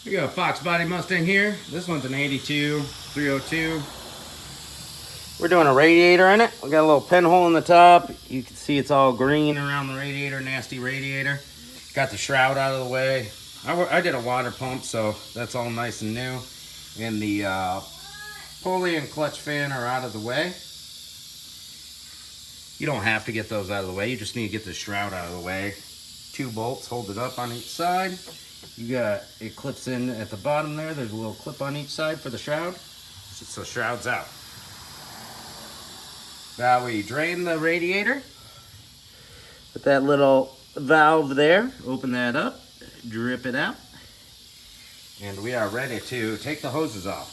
We got a Foxbody Mustang here. This one's an 82 302. We're doing a radiator in it. We got a little pinhole in the top. You can see it's all green around the radiator, nasty radiator. Got the shroud out of the way. I did a water pump, so that's all nice and new. And the pulley and clutch fan are out of the way. You don't have to get those out of the way. You just need to get the shroud out of the way. 2 bolts hold it up on each side. It clips in at the bottom there. There's a little clip on each side for the shroud. So shroud's out. Now we drain the radiator. Put that little valve there. Open that up. Drip it out. And we are ready to take the hoses off.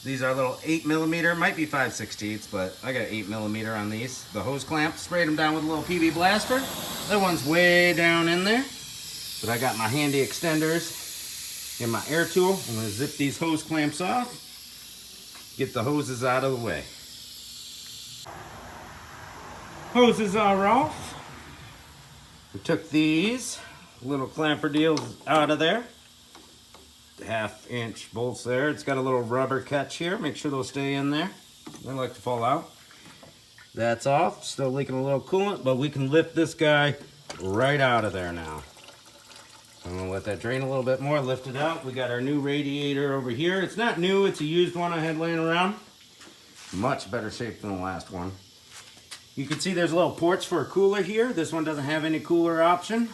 These are little 8mm, might be 5/16, but I got 8mm on these. The hose clamp, sprayed them down with a little PV blaster. That one's way down in there. But I got my handy extenders and my air tool. I'm gonna zip these hose clamps off, get the hoses out of the way. Hoses are off. We took these little clamper deals out of there. 1/2-inch bolts there. It's got a little rubber catch here. Make sure those stay in there. They like to fall out. That's off. Still leaking a little coolant, but we can lift this guy right out of there now. I'm gonna let that drain a little bit more, lift it out. We got our new radiator over here. It's not new, it's a used one I had laying around. Much better shape than the last one. You can see there's little ports for a cooler here. This one doesn't have any cooler option,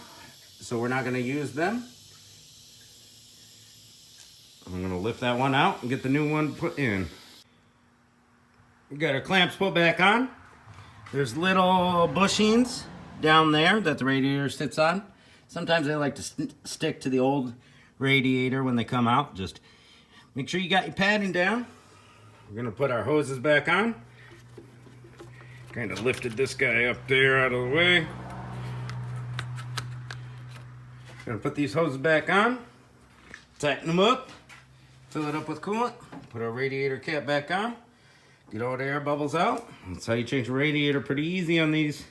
so we're not gonna use them. I'm gonna lift that one out and get the new one put in. We got our clamps put back on. There's little bushings down there that the radiator sits on. Sometimes they like to stick to the old radiator when they come out. Just make sure you got your padding down. We're gonna put our hoses back on. Kind of lifted this guy up there out of the way. Gonna put these hoses back on, tighten them up, fill it up with coolant, put our radiator cap back on, get all the air bubbles out. That's how you change the radiator pretty easy on these